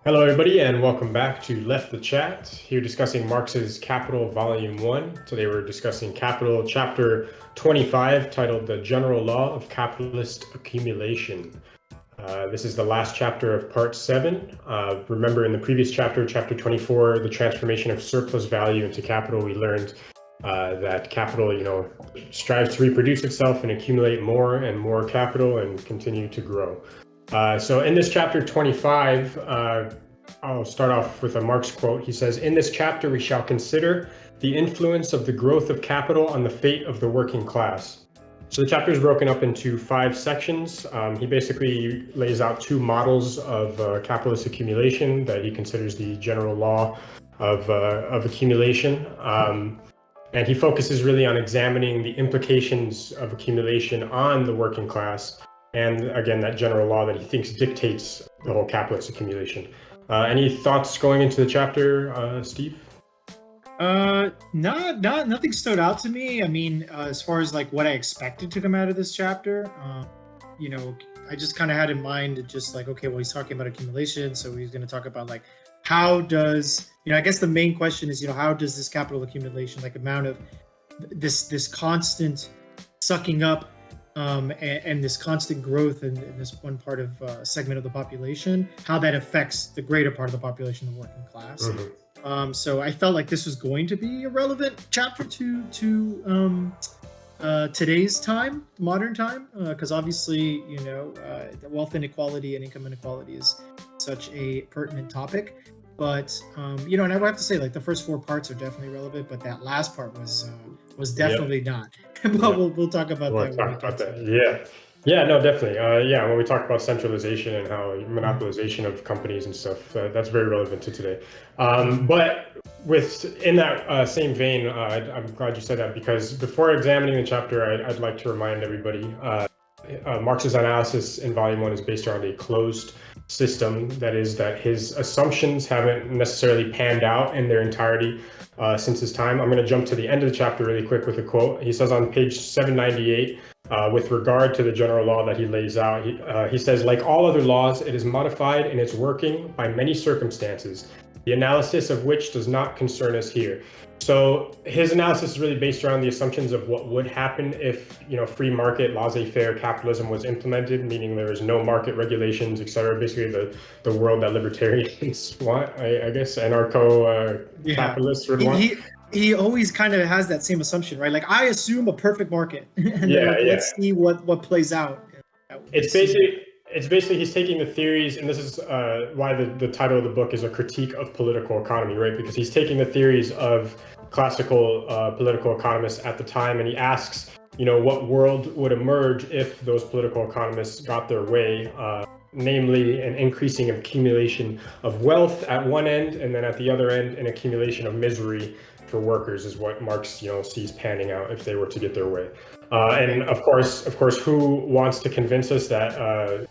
Hello, everybody, and welcome back to Left the Chat. Here discussing Marx's Capital, Volume 1. Today we're discussing Capital, Chapter 25, titled The General Law of Capitalist Accumulation. This is the last chapter of Part 7. Remember in the previous chapter, Chapter 24, the transformation of surplus value into capital, we learned that capital, strives to reproduce itself and accumulate more and more capital and continue to grow. So in this chapter 25, I'll start off with a Marx quote. He says, "In this chapter, we shall consider the influence of the growth of capital on the fate of the working class." So the chapter is broken up into 5 sections. He basically lays out 2 models of capitalist accumulation that he considers the general law of accumulation. And he focuses really on examining the implications of accumulation on the working class. And again, that general law that he thinks dictates the whole capitalist accumulation. Any thoughts going into the chapter, Steve? Nothing stood out to me. I mean, as far as like what I expected to come out of this chapter, I just kind of had in mind just like, okay, well, he's talking about accumulation, so he's going to talk about like how does, I guess the main question is, how does this capital accumulation, like amount of this constant sucking up and this constant growth in this one part of segment of the population, how that affects the greater part of the population, the working class. Mm-hmm. So I felt like this was going to be a relevant chapter to today's time, modern time, because obviously, wealth inequality and income inequality is such a pertinent topic. But and I would have to say, like the first 4 parts are definitely relevant, but that last part was definitely not. But we'll talk about that when we get to it. Yeah, no, definitely. When we talk about centralization and how monopolization of companies and stuff, that's very relevant to today. But in that same vein, I'm glad you said that, because before examining the chapter, I'd like to remind everybody, Marx's analysis in Volume 1 is based around a closed system. That is, that his assumptions haven't necessarily panned out in their entirety since his time. I'm going to jump to the end of the chapter really quick with a quote. He says on page 798, with regard to the general law that he lays out, he says, "Like all other laws, it is modified in its working by many circumstances, the analysis of which does not concern us here." So his analysis is really based around the assumptions of what would happen if, free market, laissez-faire capitalism was implemented, meaning there is no market regulations, etc. Basically, the world that libertarians want, I guess, anarcho-capitalists would want. He always kind of has that same assumption, right? Like, I assume a perfect market, and then let's see what plays out. It's basically he's taking the theories, and this is why the title of the book is A Critique of Political Economy, right? Because he's taking the theories of classical political economists at the time, and he asks, what world would emerge if those political economists got their way, namely an increasing accumulation of wealth at one end, and then at the other end, an accumulation of misery for workers, is what Marx, sees panning out if they were to get their way. And of course, who wants to convince us that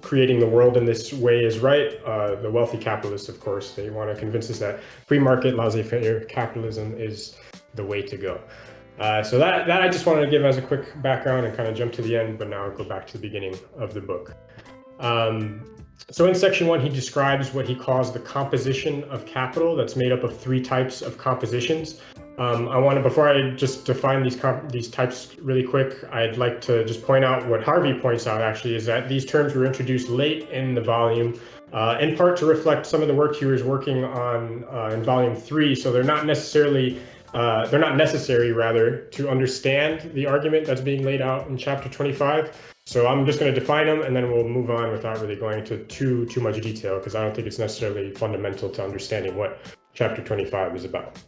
creating the world in this way is right? The wealthy capitalists, of course. They want to convince us that free market, laissez-faire capitalism is the way to go. So that I just wanted to give as a quick background and kind of jump to the end, but now I'll go back to the beginning of the book. So in section 1, he describes what he calls the composition of capital, that's made up of 3 types of compositions. Before I just define these types really quick, I'd like to just point out what Harvey points out, actually, is that these terms were introduced late in the volume, in part to reflect some of the work he was working on in Volume 3. So they're not necessary to understand the argument that's being laid out in Chapter 25. So I'm just going to define them, and then we'll move on without really going into too much detail, because I don't think it's necessarily fundamental to understanding what Chapter 25 is about.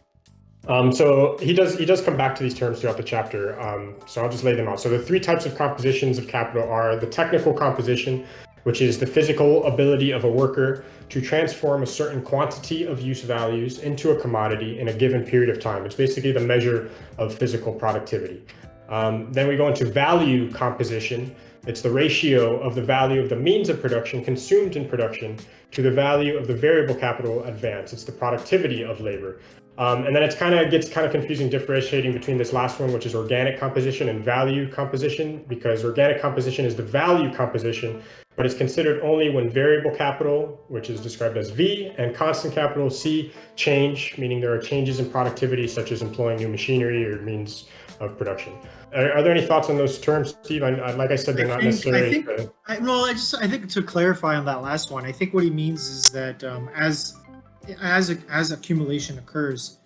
So he does come back to these terms throughout the chapter. So I'll just lay them out. So the 3 types of compositions of capital are the technical composition, which is the physical ability of a worker to transform a certain quantity of use values into a commodity in a given period of time. It's basically the measure of physical productivity. Then we go into value composition, It's the ratio of the value of the means of production consumed in production to the value of the variable capital advanced. It's the productivity of labor. And then it gets kind of confusing differentiating between this last one, which is organic composition, and value composition, because organic composition is the value composition, but it's considered only when variable capital, which is described as V, and constant capital, C, change, meaning there are changes in productivity, such as employing new machinery or means of production. Are there any thoughts on those terms, Steve? Like I said, they're not necessarily. I think to clarify on that last one, I think what he means is that as accumulation occurs,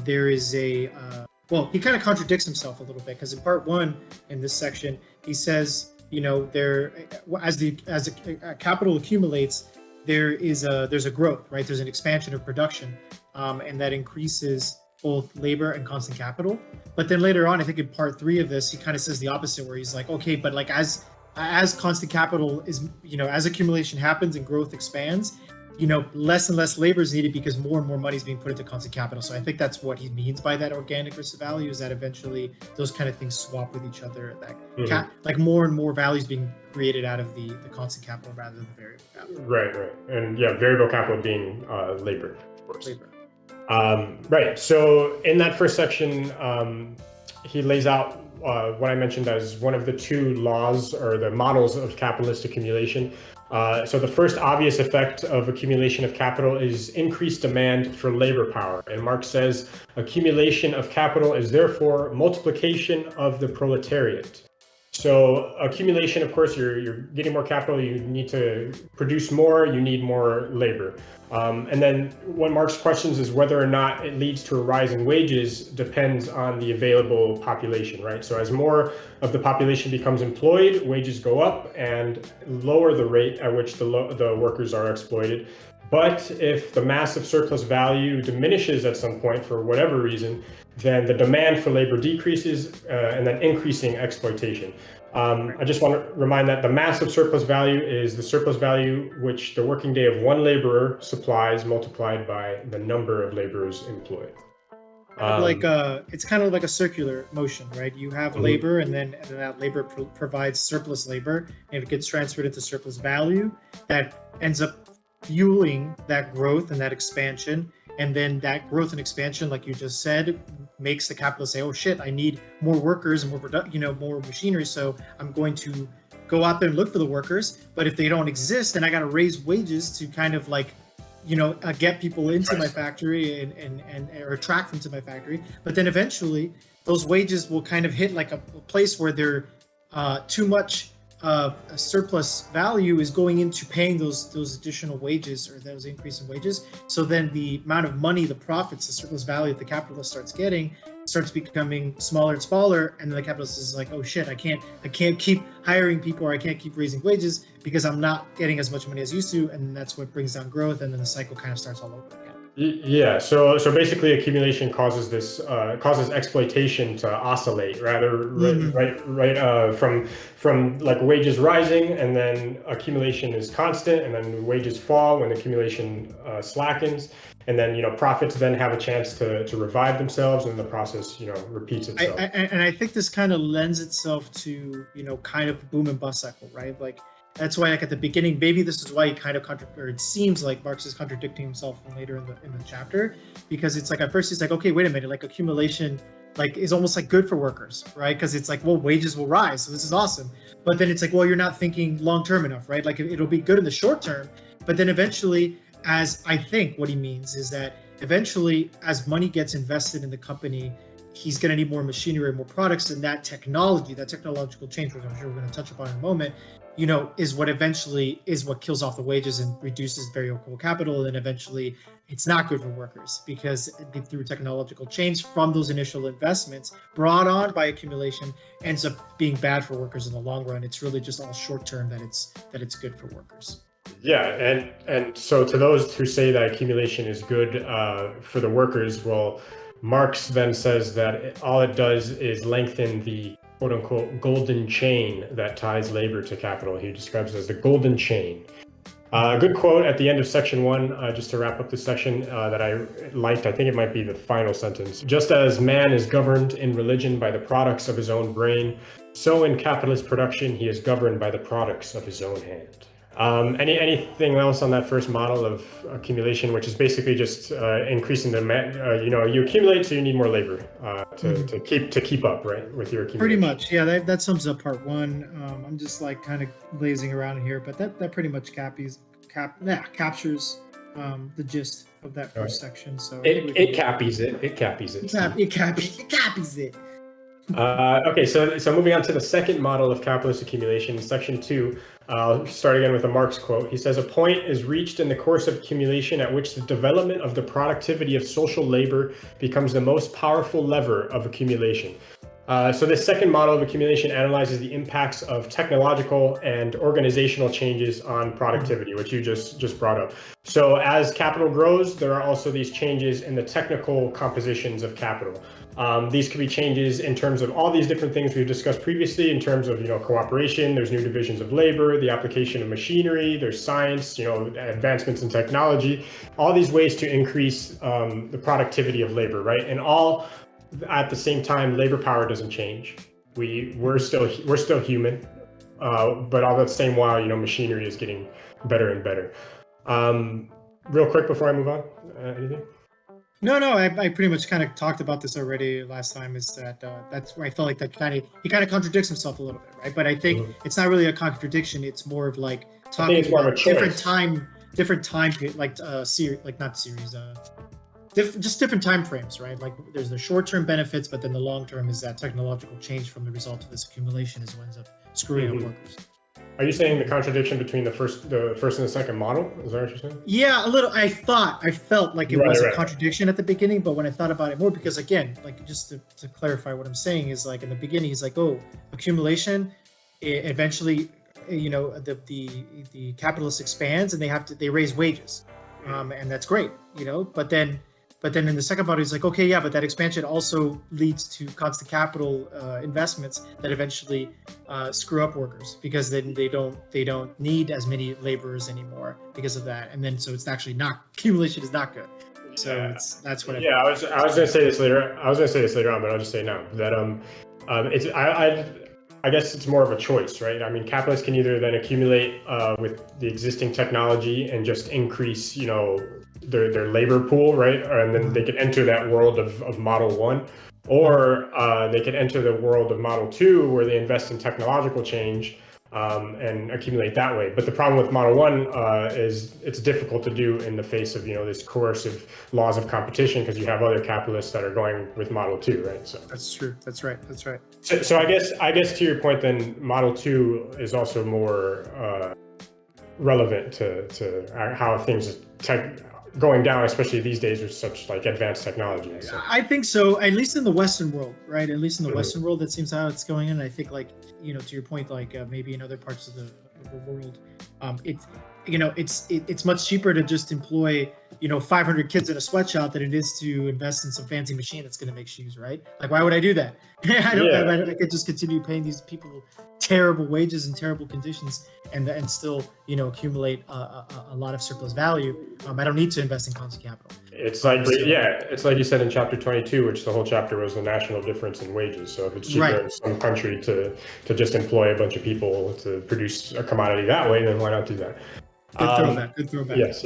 there is a he kind of contradicts himself a little bit, because in part one in this section he says, as capital accumulates, there's a growth, right? There's an expansion of production, and that increases both labor and constant capital. But then later on, I think in part three of this, he kind of says the opposite, where he's like, okay, but like as constant capital is, as accumulation happens and growth expands, less and less labor is needed because more and more money is being put into constant capital. So I think that's what he means by that organic versus value, is that eventually those kind of things swap with each other. Like more and more value is being created out of the constant capital rather than the variable capital. Right. And yeah, variable capital being labor, of course. Right. So in that first section, he lays out what I mentioned as one of the two laws or the models of capitalist accumulation. So the first obvious effect of accumulation of capital is increased demand for labor power. And Marx says accumulation of capital is therefore multiplication of the proletariat. So accumulation, of course, you're getting more capital, you need to produce more, you need more labor. And then what Marx questions is whether or not it leads to a rise in wages depends on the available population, right? So as more of the population becomes employed, wages go up and lower the rate at which the workers are exploited. But if the massive surplus value diminishes at some point for whatever reason, then the demand for labor decreases, and then increasing exploitation. I just want to remind that the massive surplus value is the surplus value which the working day of one laborer supplies multiplied by the number of laborers employed. It's kind of like a circular motion, right? You have labor, and then that labor provides surplus labor, and it gets transferred into surplus value that ends up fueling that growth and that expansion. And then that growth and expansion, like you just said, makes the capitalist say, oh shit, I need more workers and more machinery, so I'm going to go out there and look for the workers. But if they don't exist, then I got to raise wages to kind of like, get people into my factory and or attract them to my factory. But then eventually those wages will kind of hit like a place where they're too much a surplus value is going into paying those additional wages, or those increase in wages. So then the amount of money, the profits, the surplus value that the capitalist starts getting starts becoming smaller and smaller, and then the capitalist is like, oh shit, I can't keep hiring people, or I can't keep raising wages because I'm not getting as much money as I used to, and that's what brings down growth, and then the cycle kind of starts all over again. Yeah, so basically accumulation causes exploitation to oscillate, from like wages rising, and then accumulation is constant, and then wages fall when accumulation slackens, and then profits then have a chance to revive themselves, and the process repeats itself. And I think this kind of lends itself to kind of boom and bust cycle, right? Like that's why, like at the beginning, maybe this is why he kind of it seems like Marx is contradicting himself later in the chapter, because it's like at first he's like, okay, wait a minute, like accumulation like is almost like good for workers, right? Because it's like, well, wages will rise, so this is awesome. But then it's like, well, you're not thinking long term enough, right? Like it'll be good in the short term, but then eventually, as I think what he means is that eventually, as money gets invested in the company, he's going to need more machinery, more products, and that technological change, which I'm sure we're going to touch upon in a moment, is what kills off the wages and reduces variable capital. And eventually it's not good for workers, because through technological change from those initial investments brought on by accumulation ends up being bad for workers in the long run. It's really just all short term that it's good for workers. Yeah, and so to those who say that accumulation is good for the workers, well, Marx then says that all it does is lengthen the quote-unquote golden chain that ties labor to capital. He describes it as the golden chain. A good quote at the end of section 1, just to wrap up this section, that I liked. I think it might be the final sentence. Just as man is governed in religion by the products of his own brain, so in capitalist production he is governed by the products of his own hand. Anything else on that first model of accumulation, which is basically just increasing the you accumulate, so you need more labor to keep up, right, with your accumulation. Pretty much, yeah. That sums up part 1. I'm just like kind of lazing around here, but that pretty much captures the gist of that first section. So it cappies it. It cappies it. It cappies it. Okay, so moving on to the second model of capitalist accumulation, section 2. I'll start again with a Marx quote. He says, "A point is reached in the course of accumulation at which the development of the productivity of social labor becomes the most powerful lever of accumulation." So this second model of accumulation analyzes the impacts of technological and organizational changes on productivity, which you just brought up. So as capital grows, there are also these changes in the technical compositions of capital. These could be changes in terms of all these different things we've discussed previously, in terms of cooperation. There's new divisions of labor, the application of machinery, there's science, advancements in technology, all these ways to increase the productivity of labor, right? And all at the same time, labor power doesn't change. We're still human, but all that same while, machinery is getting better and better. Real quick before I move on, anything? No, I pretty much kind of talked about this already last time. Is that's where I felt like he kind of contradicts himself a little bit, right? But I think it's not really a contradiction. It's more of like talking about different time, like not series, just different time frames, right? Like there's the short-term benefits, but then the long-term is that technological change from the result of this accumulation is what ends up screwing up workers. Are you saying the contradiction between the first and the second model? Is that what you're saying? Yeah, a little. I felt like it was a contradiction at the beginning, but when I thought about it more, because again, like just to clarify what I'm saying is like in the beginning, he's like, oh, accumulation, eventually, the capitalist expands and they raise wages, and that's great, But then in the second part, he's like, okay, yeah, but that expansion also leads to constant capital investments that eventually screw up workers, because then they don't need as many laborers anymore because of that. And then so it's actually not, accumulation is not good. So that's what. I was going to say this later. On, but I'll just say now that I guess it's more of a choice, right? I mean, capitalists can either then accumulate with the existing technology and just increase, their labor pool, right? And then they could enter that world of Model 1, or they could enter the world of Model 2, where they invest in technological change and accumulate that way. But the problem with Model 1 is it's difficult to do in the face of this coercive laws of competition, because you have other capitalists that are going with Model 2, right? So that's true. That's right. So I guess to your point, then Model 2 is also more relevant to how things going down, especially these days with such like advanced technology. So. I think so, at least in the Western world, right? At least in the Western world, that seems how it's going in. I think, like, to your point, like maybe in other parts of the world, it's much cheaper to just employ 500 kids in a sweatshop than it is to invest in some fancy machine that's going to make shoes, right? Like, why would I do that? I could just continue paying these people terrible wages and terrible conditions and still accumulate a lot of surplus value. I don't need to invest in constant capital. It's like it's like you said in chapter 22, which the whole chapter was the national difference in wages. So if it's cheaper in some country to just employ a bunch of people to produce a commodity that way, then why not do that? Good throwback. Yes.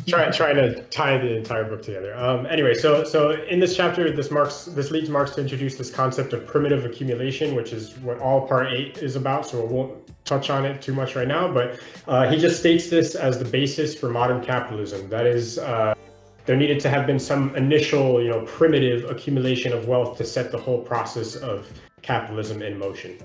Trying to tie the entire book together. Anyway, so in this chapter, this leads Marx to introduce this concept of primitive accumulation, which is what all part 8 is about. So we won't touch on it too much right now, but he just states this as the basis for modern capitalism. That is, there needed to have been some initial, primitive accumulation of wealth to set the whole process of capitalism in motion.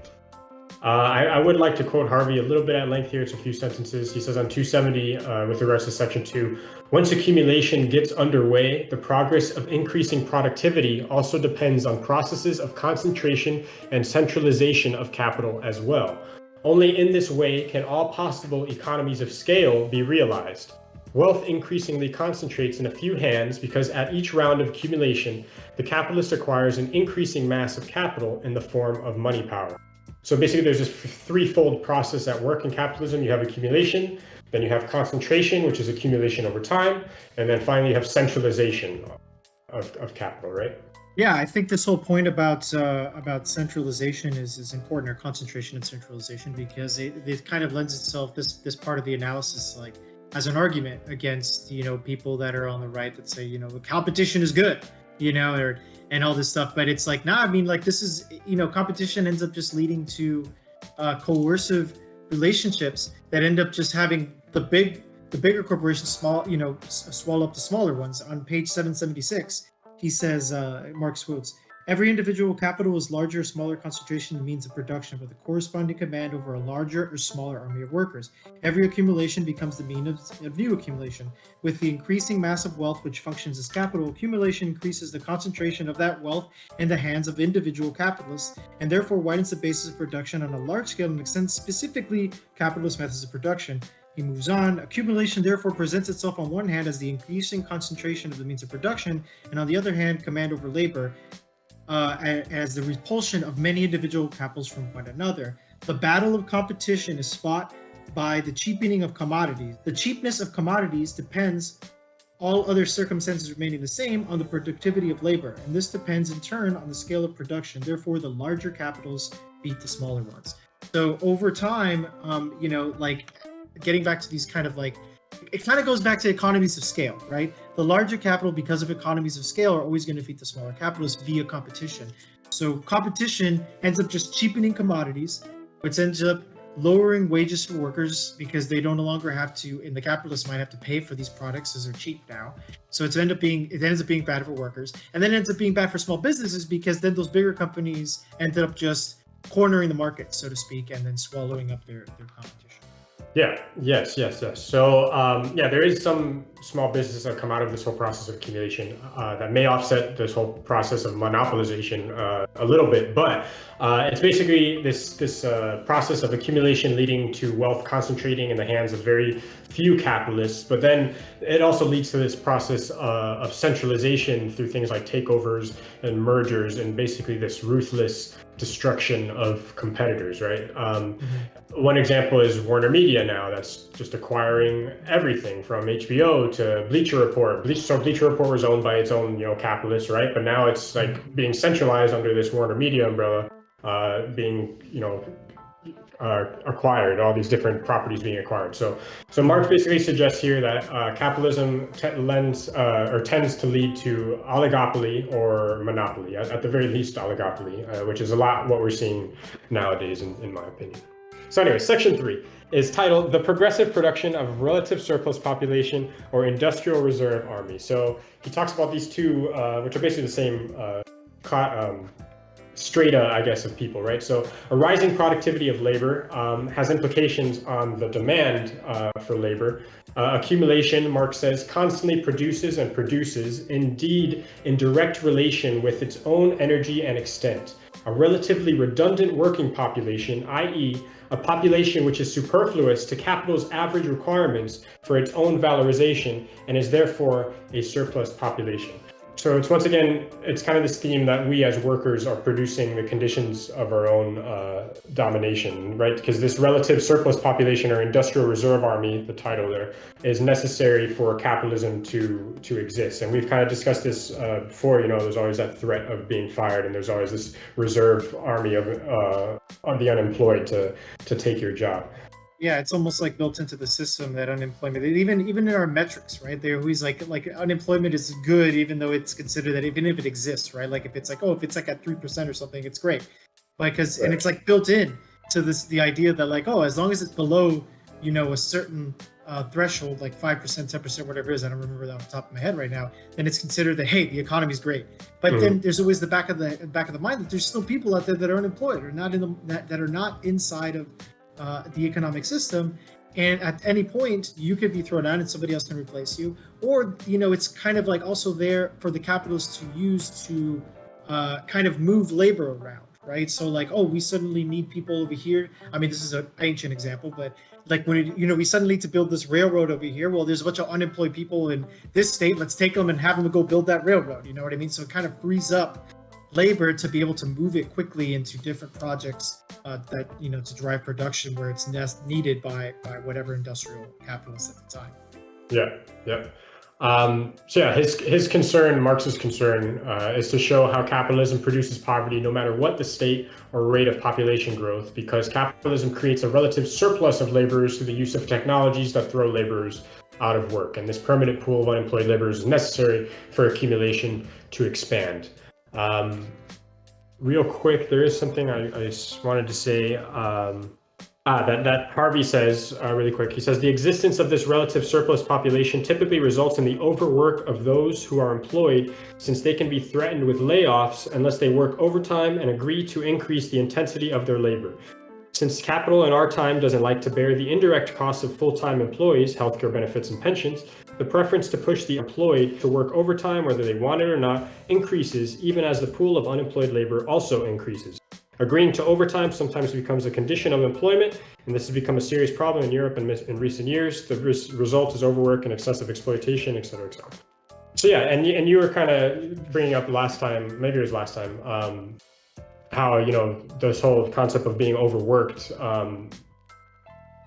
I would like to quote Harvey a little bit at length here. It's a few sentences. He says on 270, with regards to section 2, once accumulation gets underway, the progress of increasing productivity also depends on processes of concentration and centralization of capital as well. Only in this way can all possible economies of scale be realized. Wealth increasingly concentrates in a few hands because at each round of accumulation, the capitalist acquires an increasing mass of capital in the form of money power. So basically, there's this threefold process at work in capitalism. You have accumulation, Then you have concentration, which is accumulation over time. And then finally you have centralization of capital, right? Yeah, I think this whole point about centralization is important, or concentration and centralization, because it kind of lends itself, this part of the analysis, like as an argument against people that are on the right that say competition is good, or and all this stuff. But it's like, nah, I mean, like, this is competition ends up just leading to coercive relationships that end up just having the bigger corporations swallow up the smaller ones. On page 776, he says, Marx quotes, "Every individual capital is larger or smaller concentration in means of production, with a corresponding command over a larger or smaller army of workers. Every accumulation becomes the mean of new accumulation. With the increasing mass of wealth which functions as capital, accumulation increases the concentration of that wealth in the hands of individual capitalists, and therefore widens the basis of production on a large scale and extends specifically capitalist methods of production." He moves on. "Accumulation therefore presents itself on one hand as the increasing concentration of the means of production, and on the other hand, command over labor, as the repulsion of many individual capitals from one another. The battle of competition is fought by the cheapening of commodities. The cheapness of commodities depends, all other circumstances remaining the same, on the productivity of labor, and this depends in turn on the scale of production. Therefore, the larger capitals beat the smaller ones." So over time, like, getting back to these kind of like, it kind of goes back to economies of scale, right? The larger capital, because of economies of scale, are always going to defeat the smaller capitalists via competition. So competition ends up just cheapening commodities, which ends up lowering wages for workers because they don't no longer have to, and the capitalists might have to pay for these products as they're cheap now. So it ends up being bad for workers, and then it ends up being bad for small businesses because then those bigger companies ended up just cornering the market, so to speak, and then swallowing up their competition. Yeah. Yes. So, there is some small businesses that come out of this whole process of accumulation that may offset this whole process of monopolization a little bit, but it's basically this process of accumulation leading to wealth concentrating in the hands of very few capitalists. But then it also leads to this process of centralization through things like takeovers and mergers, and basically this ruthless destruction of competitors, right? One example is Warner Media now, that's just acquiring everything from HBO to Bleacher Report. So Bleacher Report was owned by its own, capitalists, right? But now it's like being centralized under this Warner Media umbrella, being, acquired, all these different properties being acquired. So Marx basically suggests here that capitalism tends to lead to oligopoly or monopoly, at the very least oligopoly, which is a lot what we're seeing nowadays, in my opinion. So anyway, section 3 is titled "The Progressive Production of Relative Surplus Population or Industrial Reserve Army." So he talks about these two, which are basically the same strata, I guess, of people, right? So a rising productivity of labor has implications on the demand for labor. Accumulation, Marx says, constantly produces and produces, indeed in direct relation with its own energy and extent. A relatively redundant working population, i.e., a population which is superfluous to capital's average requirements for its own valorization and is therefore a surplus population. So it's, once again, it's kind of this theme that we as workers are producing the conditions of our own domination, right? Because this relative surplus population, or industrial reserve army, the title there, is necessary for capitalism to exist. And we've kind of discussed this before. There's always that threat of being fired, and there's always this reserve army of the unemployed to take your job. Yeah, it's almost like built into the system, that unemployment. Even in our metrics, right? They're always like unemployment is good, even though it's considered that, even if it exists, right? Like if it's like at 3% or something, it's great. Because right. And it's like built in to the idea that, like, as long as it's below, a certain threshold, like 5%, 10%, whatever it is, I don't remember that off the top of my head right now, then it's considered that, hey, the economy's great. But then there's always the back of the mind that there's still people out there that are unemployed, or that are not inside of the economic system, and at any point you could be thrown out and somebody else can replace you. Or it's kind of like also there for the capitalists to use to kind of move labor around, right? So like, we suddenly need people over here. I mean, this is an ancient example, but like when we suddenly need to build this railroad over here, well, there's a bunch of unemployed people in this state, let's take them and have them go build that railroad, you know what I mean? So it kind of frees up labor to be able to move it quickly into different projects that, to drive production where it's needed by whatever industrial capitalist at the time. Yeah. So yeah, his concern, Marx's concern, is to show how capitalism produces poverty no matter what the state or rate of population growth, because capitalism creates a relative surplus of laborers through the use of technologies that throw laborers out of work. And this permanent pool of unemployed laborers is necessary for accumulation to expand. Real quick, there is something I just wanted to say. That Harvey says really quick. He says the existence of this relative surplus population typically results in the overwork of those who are employed, since they can be threatened with layoffs unless they work overtime and agree to increase the intensity of their labor. Since capital in our time doesn't like to bear the indirect costs of full-time employees, healthcare benefits, and pensions, the preference to push the employed to work overtime, whether they want it or not, increases even as the pool of unemployed labor also increases. Agreeing to overtime sometimes becomes a condition of employment, and this has become a serious problem in Europe in recent years. The result is overwork and excessive exploitation, et cetera, et cetera. So yeah, and you were kind of bringing up last time, maybe it was last time, how, this whole concept of being overworked,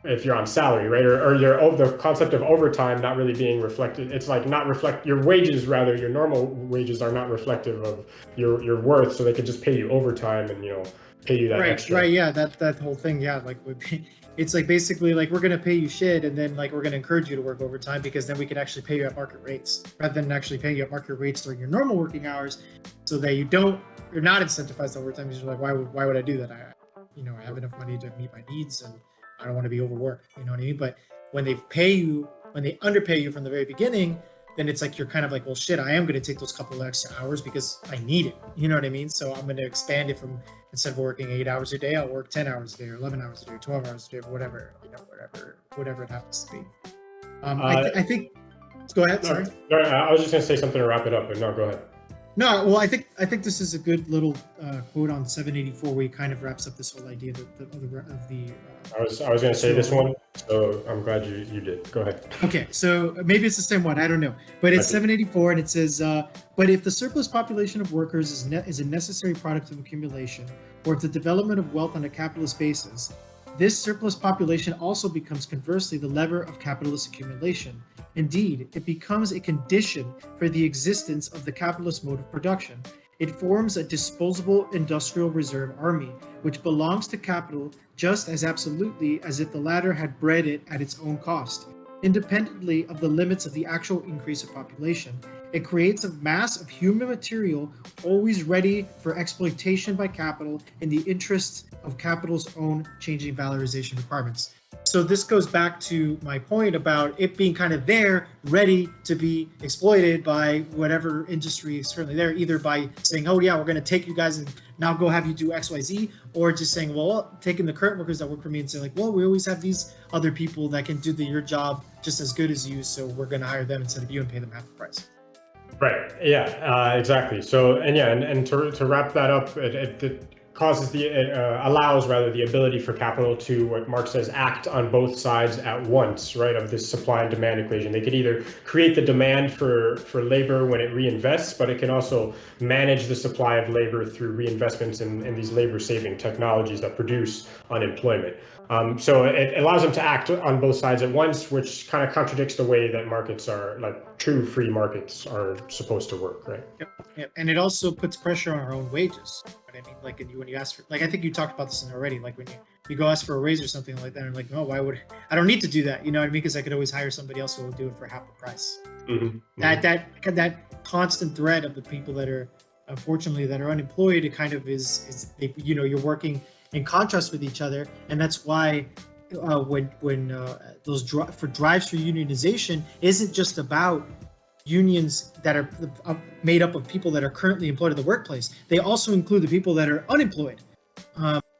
if you're on salary, right? Or the concept of overtime not really being reflected. It's like your wages, rather, your normal wages are not reflective of your worth, so they could just pay you overtime and, pay you that extra. Right, yeah, that whole thing, yeah, like it's like basically like we're gonna pay you shit, and then like we're gonna encourage you to work overtime because then we can actually pay you at market rates rather than actually paying you at market rates during your normal working hours, so that you're not incentivized to overtime. You're like, why would I do that? I have enough money to meet my needs, and I don't want to be overworked. You know what I mean? But when they underpay you from the very beginning, then it's like you're kind of like, well, shit, I am going to take those couple of extra hours because I need it. You know what I mean? So I'm going to expand it from, instead of working 8 hours a day, I'll work 10 hours a day, or 11 hours a day, or 12 hours a day, or whatever, whatever it happens to be. I think. Go ahead. Sorry. I was just going to say something to wrap it up, but no, go ahead. No, well, I think this is a good little quote on 784 where he kind of wraps up this whole idea of the. I was going to say this one, so I'm glad you did. Go ahead. Okay, so maybe it's the same one. I don't know, but it's 784, and it says, "But if the surplus population of workers is a necessary product of accumulation, or if the development of wealth on a capitalist basis, this surplus population also becomes conversely the lever of capitalist accumulation. Indeed, it becomes a condition for the existence of the capitalist mode of production. It forms a disposable industrial reserve army, which belongs to capital just as absolutely as if the latter had bred it at its own cost. Independently of the limits of the actual increase of population, it creates a mass of human material always ready for exploitation by capital in the interests of capital's own changing valorization requirements." So this goes back to my point about it being kind of there, ready to be exploited by whatever industry is currently there, either by saying, oh yeah, we're going to take you guys and now go have you do X, Y, Z, or just saying, well, taking the current workers that work for me and saying like, well, we always have these other people that can do your job just as good as you, so we're going to hire them instead of you and pay them half the price. Right. Yeah. Exactly. So, and to wrap that up, it causes allows the ability for capital to, what Marx says, act on both sides at once, right, of this supply and demand equation. They could either create the demand for labor when it reinvests, but it can also manage the supply of labor through reinvestments in these labor-saving technologies that produce unemployment. So it allows them to act on both sides at once, which kind of contradicts the way that markets are, like true free markets are supposed to work, right? Yep. And it also puts pressure on our own wages. I mean, like when you ask for, like, I think you talked about this already, like when you go ask for a raise or something like that, and like, no, why would I don't need to do that? You know what I mean? Because I could always hire somebody else who will do it for half the price. Mm-hmm. That constant threat of the people that are, unfortunately, that are unemployed, it kind of is you're working in contrast with each other, and that's why when those drives for unionization isn't just about unions that are made up of people that are currently employed in the workplace. They also include the people that are unemployed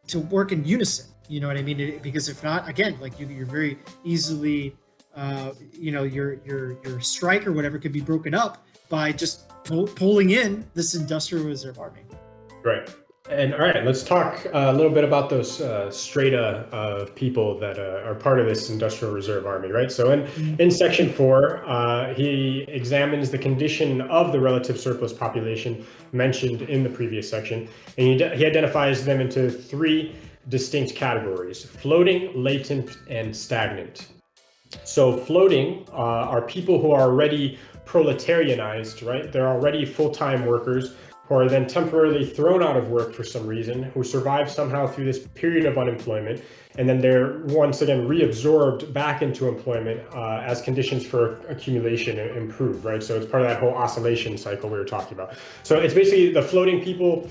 to work in unison. You know what I mean? Because if not, again, like you're very easily, your strike or whatever could be broken up by just pulling in this industrial reserve army. Right. And all right, let's talk a little bit about those strata of people that are part of this industrial reserve army, right? So in section 4, he examines the condition of the relative surplus population mentioned in the previous section, and he identifies them into 3 distinct categories: floating, latent, and stagnant. So floating are people who are already proletarianized, right? They're already full-time workers who are then temporarily thrown out of work for some reason, who survive somehow through this period of unemployment, and then they're once again reabsorbed back into employment as conditions for accumulation improve, right? So it's part of that whole oscillation cycle we were talking about. So it's basically the floating people.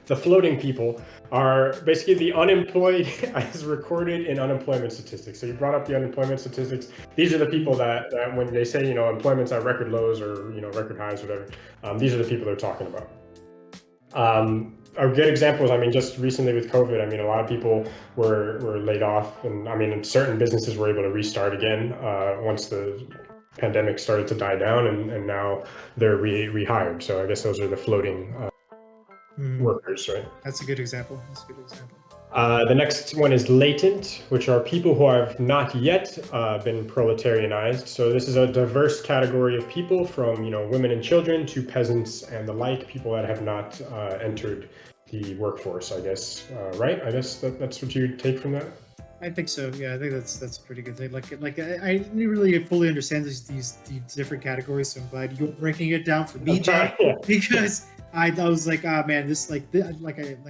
The floating people are basically the unemployed as recorded in unemployment statistics. So you brought up the unemployment statistics. These are the people that when they say, employment's at record lows or, record highs, whatever, these are the people they're talking about. A good example is, just recently with COVID, a lot of people were laid off, and certain businesses were able to restart again once the pandemic started to die down, and now they're rehired. So I guess those are the floating workers, right? That's a good example. The next one is latent, which are people who have not yet been proletarianized. So this is a diverse category of people, from women and children to peasants and the like, people that have not entered the workforce, I guess. Right? I guess that's what you take from that. I think so. Yeah, I think that's a pretty good thing. Like I didn't really fully understand these different categories, so I'm glad you're breaking it down for me, Jay, because I was like, man, this like I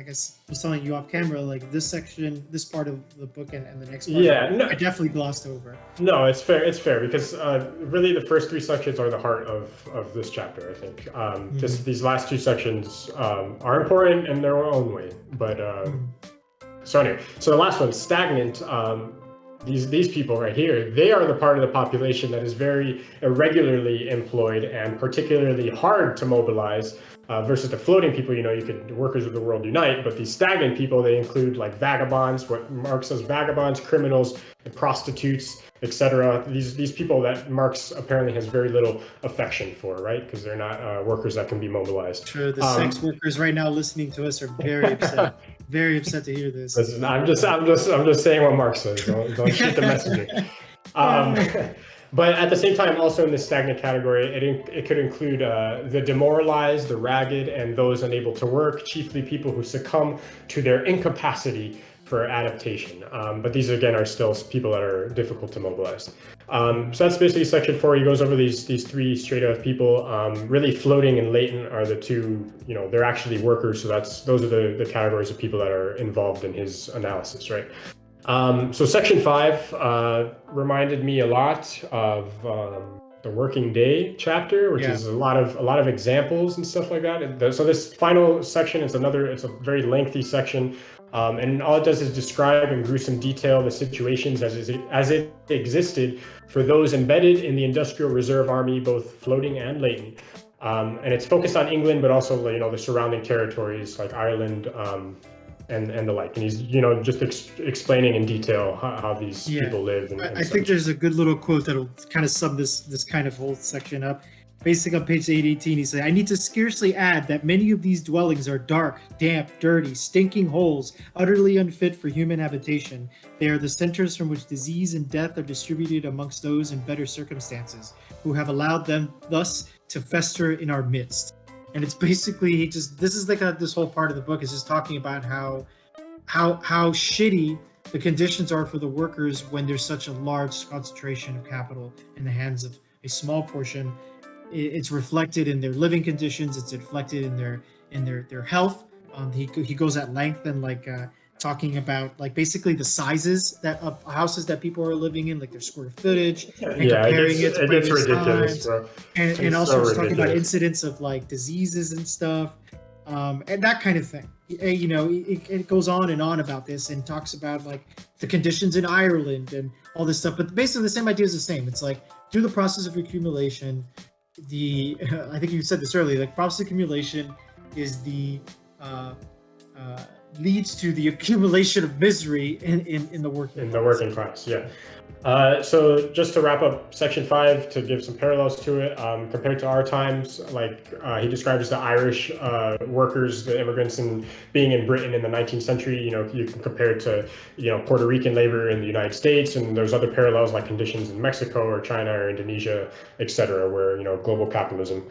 was telling you off camera, like this section, this part of the book and the next part, I definitely glossed over. No, it's fair. It's fair because really the first 3 sections are the heart of this chapter, I think. These last 2 sections are important in their own way, but. So anyway, so the last one, stagnant. These people right here, they are the part of the population that is very irregularly employed and particularly hard to mobilize, versus the floating people. Workers of the world unite, but these stagnant people, they include like vagabonds, what Marx says, vagabonds, criminals, and prostitutes, etc. These people that Marx apparently has very little affection for, right? Because they're not workers that can be mobilized. Sure, the sex workers right now listening to us are very upset. Very upset to hear this. Listen, I'm just saying what Marx says. Don't shoot the messenger. But at the same time, also in the stagnant category, it could include the demoralized, the ragged, and those unable to work, chiefly people who succumb to their incapacity for adaptation. But these again are still people that are difficult to mobilize. So that's basically section 4. He goes over these 3 straight of people. Really floating and latent are the 2, they're actually workers. So those are the categories of people that are involved in his analysis, right? So section 5 reminded me a lot of the working day chapter, which is a lot of examples and stuff like that. So this final section it's a very lengthy section. And all it does is describe in gruesome detail the situations as it existed for those embedded in the industrial reserve army, both floating and latent. And it's focused on England, but also the surrounding territories like Ireland and the like. And he's just explaining in detail how these people live. And I think there's a good little quote that'll kind of sum this kind of whole section up. Basically on page 818, he said, "I need to scarcely add that many of these dwellings are dark, damp, dirty, stinking holes, utterly unfit for human habitation. They are the centers from which disease and death are distributed amongst those in better circumstances, who have allowed them thus to fester in our midst." And it's basically this is like this whole part of the book is just talking about how shitty the conditions are for the workers when there's such a large concentration of capital in the hands of a small portion. It's reflected in their living conditions. It's reflected in their health. He goes at length and talking about basically the sizes of houses that people are living in, like their square footage, and comparing it to previous ridiculous, bro. And also just talking about incidents of diseases and stuff, and that kind of thing. It goes on and on about this and talks about the conditions in Ireland and all this stuff. But basically the same idea is the same. It's through the process of accumulation, I think you said this earlier, process of accumulation is leads to the accumulation of misery in the working class. Yeah. So just to wrap up section 5, to give some parallels to it, compared to our times, like he describes the Irish workers, the immigrants, and being in Britain in the 19th century. You can compare it to Puerto Rican labor in the United States, and there's other parallels like conditions in Mexico or China or Indonesia, etc., where global capitalism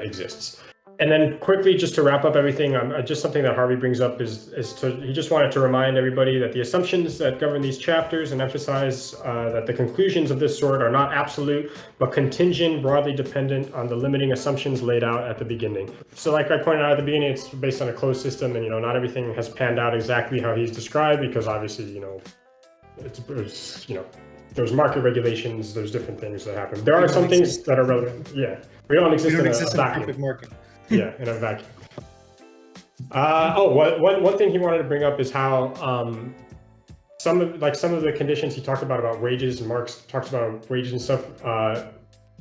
exists. And then quickly, just to wrap up everything, just something that Harvey brings up is he just wanted to remind everybody that the assumptions that govern these chapters and emphasize that the conclusions of this sort are not absolute, but contingent, broadly dependent on the limiting assumptions laid out at the beginning. So like I pointed out at the beginning, it's based on a closed system, and not everything has panned out exactly how he's described, because obviously, there's market regulations, there's different things that happen. There are some things that are relevant. Yeah, we don't exist in a vacuum. Perfect market. Yeah, in a vacuum. One thing he wanted to bring up is how some of the conditions he talked about wages, and Marx talks about wages and stuff,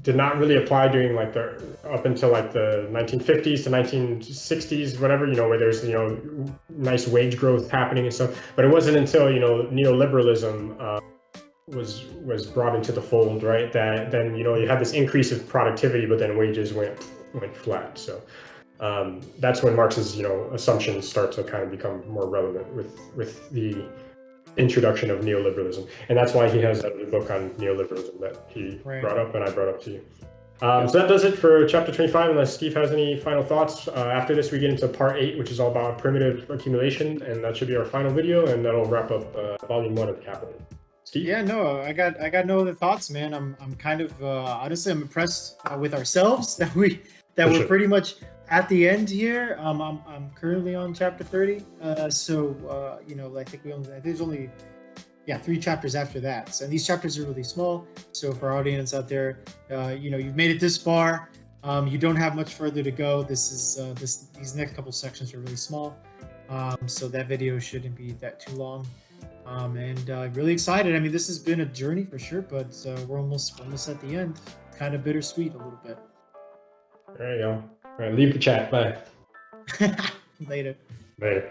did not really apply during up until the 1950s to 1960s, whatever, where there's nice wage growth happening and stuff. But it wasn't until neoliberalism was brought into the fold, right? That then you had this increase of productivity, but then wages went flat. So that's when Marx's assumptions start to kind of become more relevant with the introduction of neoliberalism, and that's why he has that book on neoliberalism that he brought up and I brought up to you. So that does it for chapter 25, unless Steve has any final thoughts. After this, we get into part 8, which is all about primitive accumulation, and that should be our final video, and that'll wrap up volume 1 of Capital. Steve? Yeah, no, I got no other thoughts, man. I'm kind of honestly, I'm impressed with ourselves that we're pretty much at the end here. I'm currently on chapter 30. I think there's only 3 chapters after that. So, and these chapters are really small. So for our audience out there, you've made it this far. You don't have much further to go. These next couple sections are really small. So that video shouldn't be that too long. And really excited. I mean, this has been a journey for sure, but we're almost at the end. It's kind of bittersweet a little bit. There you go. All right, leave the chat. Bye. Later. Later.